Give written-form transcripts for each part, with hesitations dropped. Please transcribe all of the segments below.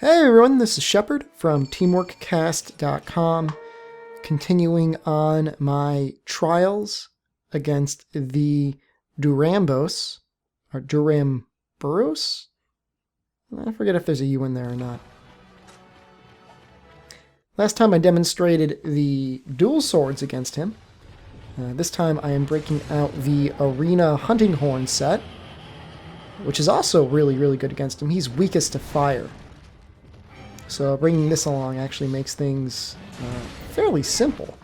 Hey everyone, this is Shepard from TeamworkCast.com, continuing on my trials against the Duramboros, or Duramboros? I forget if there's a U in there or not. Last time I demonstrated the dual swords against him. This time I am breaking out the Arena Hunting Horn set, which is also really good against him. He's weakest to fire. So bringing this along actually makes things fairly simple.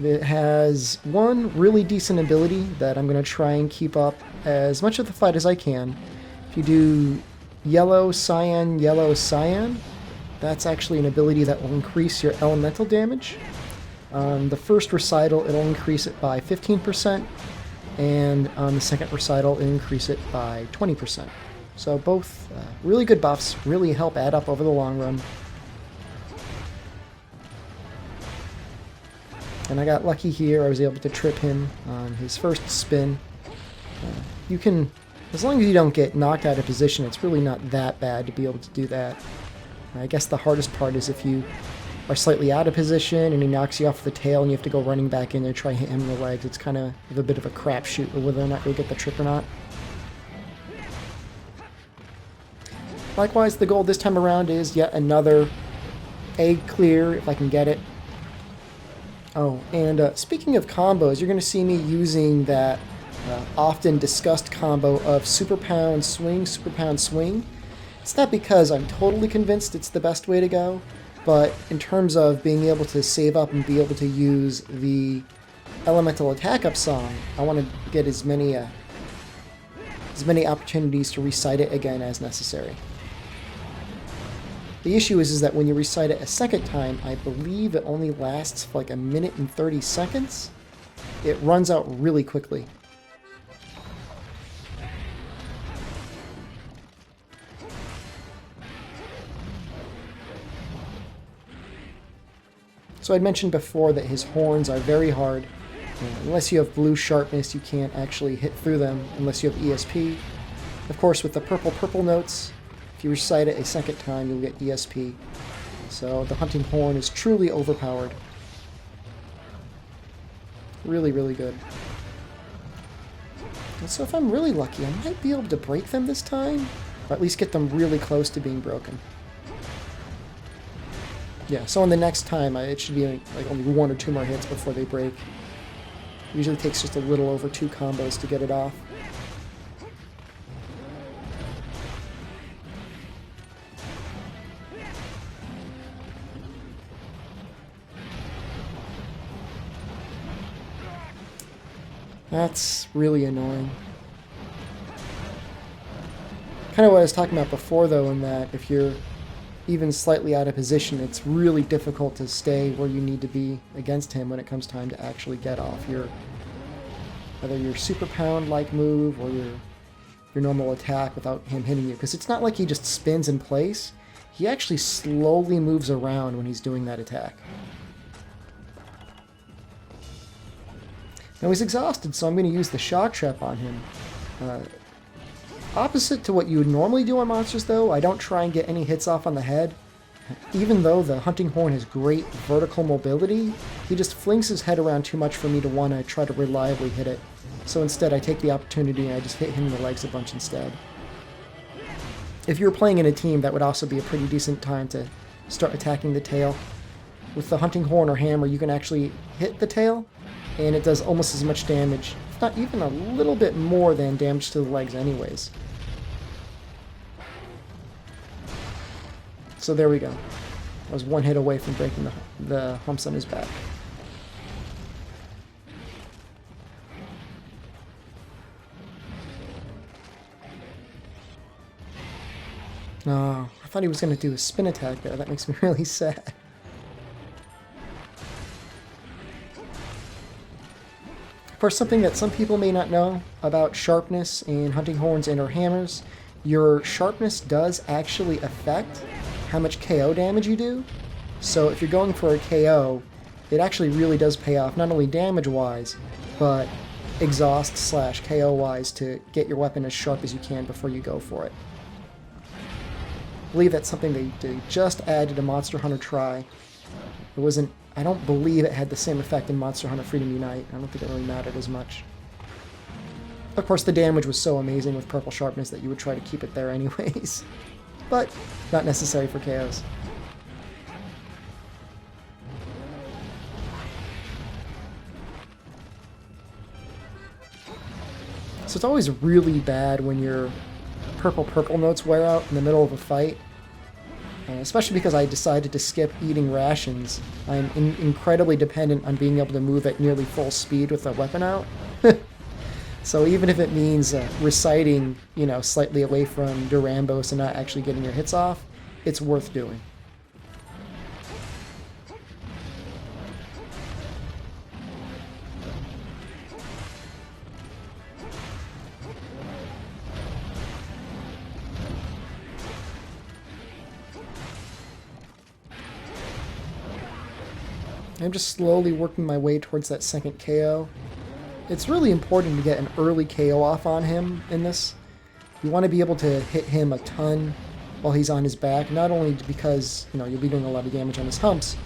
It has one really decent ability that I'm going to try and keep up as much of the fight as I can. If you do yellow, cyan, that's actually an ability that will increase your elemental damage. On the first recital, it'll increase it by 15%, and on the second recital, it'll increase it by 20%. So both really good buffs, really help add up over the long run. And I got lucky here, I was able to trip him on his first spin. You can, as long as you don't get knocked out of position, it's really not that bad to be able to do that. I guess the hardest part is if you are slightly out of position and he knocks you off the tail and you have to go running back in there to try and hit him in the legs. It's kind of a bit of a crapshoot whether or not you'll get the trip or not. Likewise, the goal this time around is yet another egg clear, if I can get it. Oh, and speaking of combos, you're going to see me using that often discussed combo of Super Pound Swing, Super Pound Swing. It's not because I'm totally convinced it's the best way to go, but in terms of being able to save up and be able to use the Elemental Attack Up song, I want to get as many opportunities to recite it again as necessary. The issue is that when you recite it a second time, I believe it only lasts for like 1 minute and 30 seconds. It runs out really quickly. So I'd mentioned before that his horns are very hard. Unless you have blue sharpness, you can't actually hit through them unless you have ESP. Of course, with the purple notes, if you recite it a second time, you'll get ESP. So the hunting horn is truly overpowered. Really good. And so if I'm really lucky, I might be able to break them this time, or at least get them really close to being broken. Yeah, so on the next time, it should be like only 1 or 2 more hits before they break. It usually takes just a little over 2 combos to get it off. That's really annoying. Kind of what I was talking about before, though, in that if you're even slightly out of position, it's really difficult to stay where you need to be against him when it comes time to actually get off either your super pound-like move or your normal attack without him hitting you. Because it's not like he just spins in place. He actually slowly moves around when he's doing that attack. Now he's exhausted, so I'm going to use the shock trap on him. Opposite to what you would normally do on monsters, though, I don't try and get any hits off on the head. Even though the hunting horn has great vertical mobility, he just flings his head around too much for me to want to try to reliably hit it. So instead I take the opportunity and I just hit him in the legs a bunch instead. If you were playing in a team, that would also be a pretty decent time to start attacking the tail. With the hunting horn or hammer, you can actually hit the tail, and it does almost as much damage, if not even a little bit more than damage to the legs anyways. So there we go. I was 1 hit away from breaking the humps on his back. Oh, I thought he was going to do a spin attack there. That makes me really sad. Of course, something that some people may not know about sharpness in hunting horns and or hammers, your sharpness does actually affect how much KO damage you do. So if you're going for a KO, it actually really does pay off, not only damage-wise, but exhaust/KO-wise to get your weapon as sharp as you can before you go for it. believe that's something they just added to Monster Hunter Tri. It wasn't... I don't believe it had the same effect in Monster Hunter Freedom Unite. I don't think it really mattered as much. Of course, the damage was so amazing with Purple Sharpness that you would try to keep it there anyways. But not necessary for KOs. So it's always really bad when your purple notes wear out in the middle of a fight. Especially because I decided to skip eating rations. I'm incredibly dependent on being able to move at nearly full speed with a weapon out. So even if it means reciting, you know, slightly away from Duramboros and not actually getting your hits off, it's worth doing. I'm just slowly working my way towards that second KO. It's really important to get an early KO off on him in this. You want to be able to hit him a ton while he's on his back, not only because, you know, you'll be doing a lot of damage on his humps,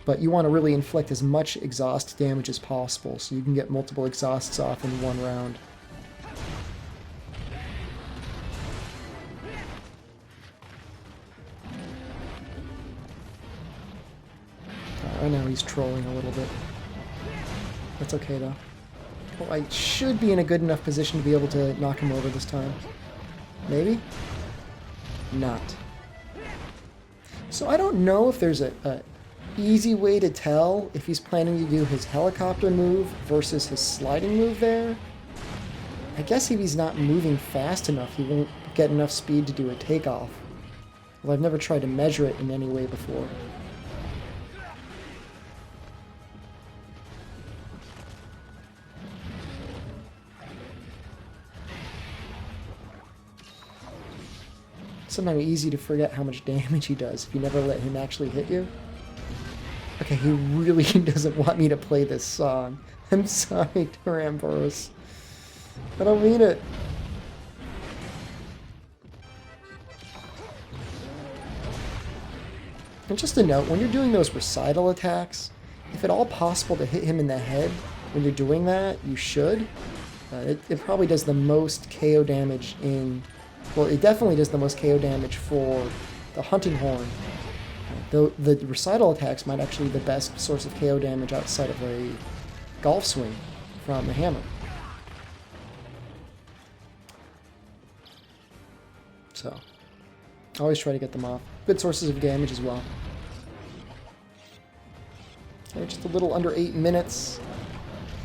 but you want to really inflict as much exhaust damage as possible so you can get multiple exhausts off in one round. Right now he's trolling a little bit. That's okay though. Well, I should be in a good enough position to be able to knock him over this time. Maybe? Not. So I don't know if there's a easy way to tell if he's planning to do his helicopter move versus his sliding move there. I guess if he's not moving fast enough, he won't get enough speed to do a takeoff. Well, I've never tried to measure it in any way before. Sometimes easy to forget how much damage he does if you never let him actually hit you. Okay, he really doesn't want me to play this song. I'm sorry, Duramboros. I don't mean it. And just a note, when you're doing those recital attacks, if at all possible to hit him in the head when you're doing that, you should. It probably does the most KO damage in... Well, it definitely does the most KO damage for the hunting horn. Though the recital attacks might actually be the best source of KO damage outside of a golf swing from the hammer. So, always try to get them off. Good sources of damage as well. Okay, just a little under 8 minutes.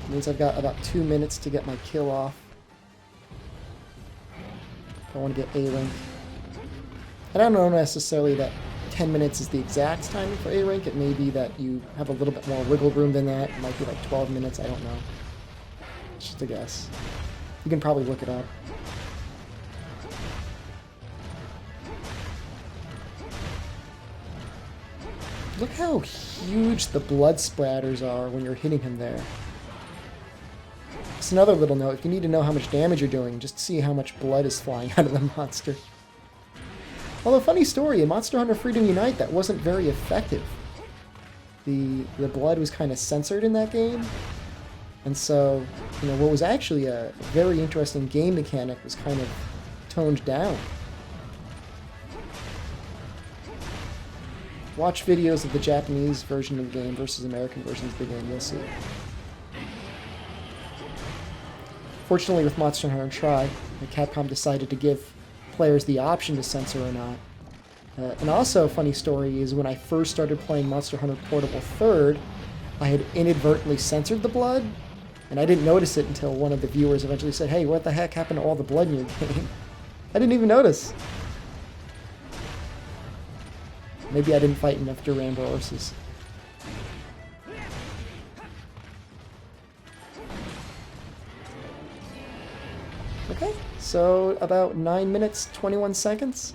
Means I've got about 2 minutes to get my kill off. I want to get A rank. And I don't know necessarily that 10 minutes is the exact timing for A rank. It may be that you have a little bit more wiggle room than that. It might be like 12 minutes. I don't know. It's just a guess. You can probably look it up. Look how huge the blood splatters are when you're hitting him there. Just another little note, if you need to know how much damage you're doing, just see how much blood is flying out of the monster. Although, funny story, in Monster Hunter Freedom Unite, that wasn't very effective. The blood was kind of censored in that game. And so, you know, what was actually a very interesting game mechanic was kind of toned down. Watch videos of the Japanese version of the game versus American versions of the game, you'll see. Fortunately, with Monster Hunter Tri, Capcom decided to give players the option to censor or not. And also, a funny story is when I first started playing Monster Hunter Portable 3rd, I had inadvertently censored the blood, and I didn't notice it until one of the viewers eventually said, "Hey, what the heck happened to all the blood in your game?" I didn't even notice. Maybe I didn't fight enough Duramboroses. Okay, so about 9 minutes, 21 seconds.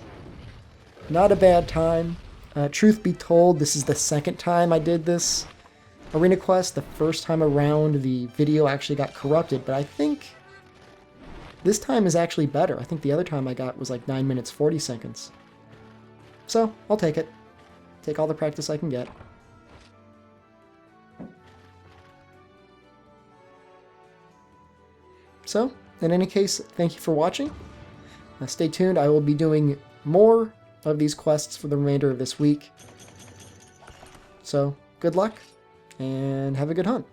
Not a bad time. Truth be told, this is the second time I did this Arena Quest. The first time around, the video actually got corrupted, but I think this time is actually better. I think the other time I got was like 9 minutes, 40 seconds. So, I'll take it. Take all the practice I can get. So, in any case, thank you for watching. Stay tuned, I will be doing more of these quests for the remainder of this week. So, good luck, and have a good hunt.